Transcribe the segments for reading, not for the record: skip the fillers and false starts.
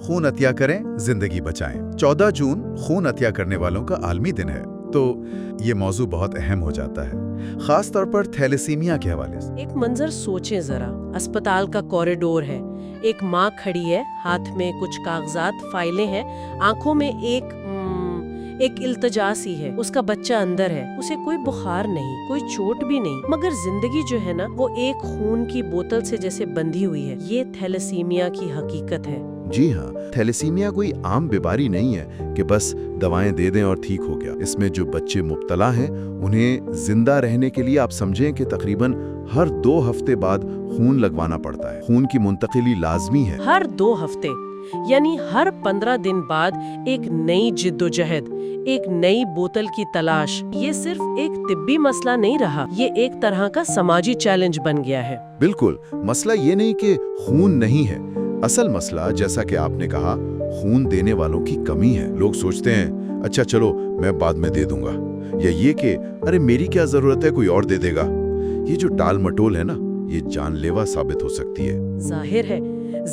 خون عطیہ کریں، زندگی بچائیں۔ 14 جون خون عطیہ کرنے والوں کا عالمی دن ہے، تو یہ موضوع بہت اہم ہو جاتا ہے، خاص طور پر تھیلیسیمیا کے حوالے سے۔ ایک منظر سوچیں ذرا، اسپتال کا کوریڈور ہے، ایک ماں کھڑی ہے، ہاتھ میں کچھ کاغذات، فائلیں ہیں، آنکھوں میں ایک التجا سی ہے، اس کا بچہ اندر ہے، اسے کوئی بخار نہیں، کوئی چوٹ بھی نہیں، مگر زندگی جو ہے نا وہ ایک خون کی بوتل سے جیسے بندھی ہوئی ہے۔ یہ تھیلیسیمیا کی حقیقت ہے۔ جی ہاں، تھیلیسیمیا کوئی عام بیماری نہیں ہے کہ بس دوائیں دے دیں اور ٹھیک ہو گیا۔ اس میں جو بچے مبتلا ہیں انہیں زندہ رہنے کے لیے آپ سمجھیں کہ تقریباً ہر 2 ہفتے بعد خون لگوانا پڑتا ہے۔ خون کی منتقلی لازمی ہے۔ ہر 2 ہفتے یعنی ہر 15 دن بعد ایک نئی جد و جہد، ایک نئی بوتل کی تلاش۔ یہ صرف ایک طبی مسئلہ نہیں رہا، یہ ایک طرح کا سماجی چیلنج بن گیا ہے۔ بالکل، مسئلہ یہ نہیں کہ خون نہیں ہے، اصل مسئلہ جیسا کہ آپ نے کہا خون دینے والوں کی کمی ہے۔ لوگ سوچتے ہیں اچھا چلو میں بعد میں دے دوں گا، یا یہ کہ ارے میری کیا ضرورت ہے، کوئی اور دے دے گا۔ یہ جو ٹال مٹول ہے نا، یہ جان لیوا ثابت ہو سکتی ہے۔ ظاہر ہے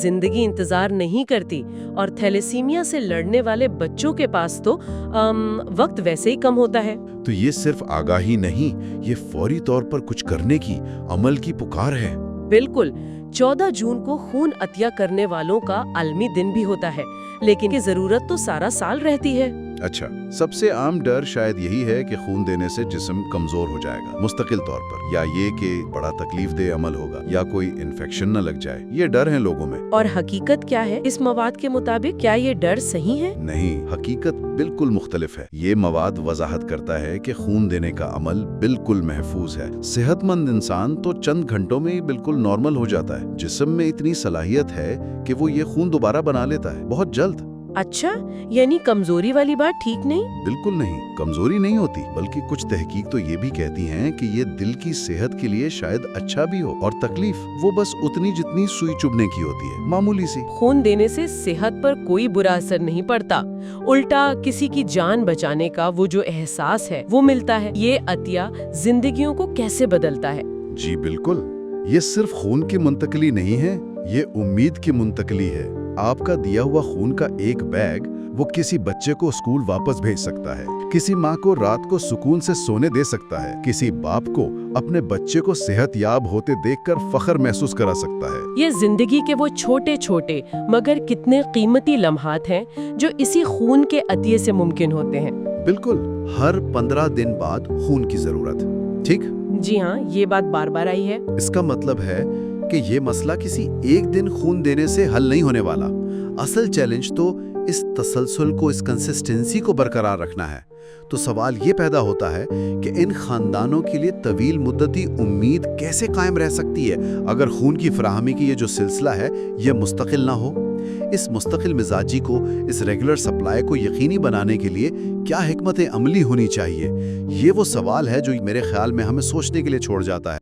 زندگی انتظار نہیں کرتی، اور تھیلیسیمیا سے لڑنے والے بچوں کے پاس تو وقت ویسے ہی کم ہوتا ہے۔ تو یہ صرف آگاہی نہیں، یہ فوری طور پر کچھ کرنے کی، عمل کی پکار ہے۔ بالکل، 14 جون کو خون عطیہ کرنے والوں کا عالمی دن بھی ہوتا ہے، لیکن یہ ضرورت تو سارا سال رہتی ہے۔ اچھا، سب سے عام ڈر شاید یہی ہے کہ خون دینے سے جسم کمزور ہو جائے گا مستقل طور پر، یا یہ کہ بڑا تکلیف دہ عمل ہوگا، یا کوئی انفیکشن نہ لگ جائے۔ یہ ڈر ہیں لوگوں میں۔ اور حقیقت کیا ہے اس مواد کے مطابق؟ کیا یہ ڈر صحیح ہے؟ نہیں، حقیقت بالکل مختلف ہے۔ یہ مواد وضاحت کرتا ہے کہ خون دینے کا عمل بالکل محفوظ ہے۔ صحت مند انسان تو چند گھنٹوں میں ہی بالکل نارمل ہو جاتا ہے۔ جسم میں اتنی صلاحیت ہے کہ وہ یہ خون دوبارہ بنا لیتا ہے، بہت جلد۔ اچھا، یعنی کمزوری والی بات ٹھیک نہیں؟ بالکل نہیں، کمزوری نہیں ہوتی، بلکہ کچھ تحقیق تو یہ بھی کہتی ہیں کہ یہ دل کی صحت کے لیے شاید اچھا بھی ہو، اور تکلیف وہ بس اتنی جتنی سوئی چبھنے کی ہوتی ہے، معمولی سی۔ خون دینے سے صحت پر کوئی برا اثر نہیں پڑتا، الٹا کسی کی جان بچانے کا وہ جو احساس ہے وہ ملتا ہے۔ یہ عطیہ زندگیوں کو کیسے بدلتا ہے؟ جی بالکل، یہ صرف خون کی منتقلی نہیں ہے، یہ امید کی منتقلی ہے۔ آپ کا دیا ہوا خون کا ایک بیگ وہ کسی بچے کو اسکول واپس بھیج سکتا ہے، کسی ماں کو رات کو سکون سے سونے دے سکتا ہے، کسی باپ کو اپنے بچے کو صحت یاب ہوتے دیکھ کر فخر محسوس کرا سکتا ہے۔ یہ زندگی کے وہ چھوٹے چھوٹے مگر کتنے قیمتی لمحات ہیں جو اسی خون کے عطیے سے ممکن ہوتے ہیں۔ بالکل، ہر 15 دن بعد خون کی ضرورت، ٹھیک؟ جی ہاں، یہ بات بار بار آئی ہے۔ اس کا مطلب ہے کہ یہ مسئلہ کسی ایک دن خون دینے سے حل نہیں ہونے والا۔ اصل چیلنج تو اس تسلسل کو، اس کنسسٹنسی کو برقرار رکھنا ہے۔ تو سوال یہ پیدا ہوتا ہے کہ ان خاندانوں کے لیے طویل مدتی امید کیسے قائم رہ سکتی ہے اگر خون کی فراہمی کی یہ جو سلسلہ ہے یہ مستقل نہ ہو؟ اس مستقل مزاجی کو، اس ریگولر سپلائی کو یقینی بنانے کے لیے کیا حکمت عملی ہونی چاہیے؟ یہ وہ سوال ہے جو میرے خیال میں ہمیں سوچنے کے لیے چھوڑ جاتا ہے۔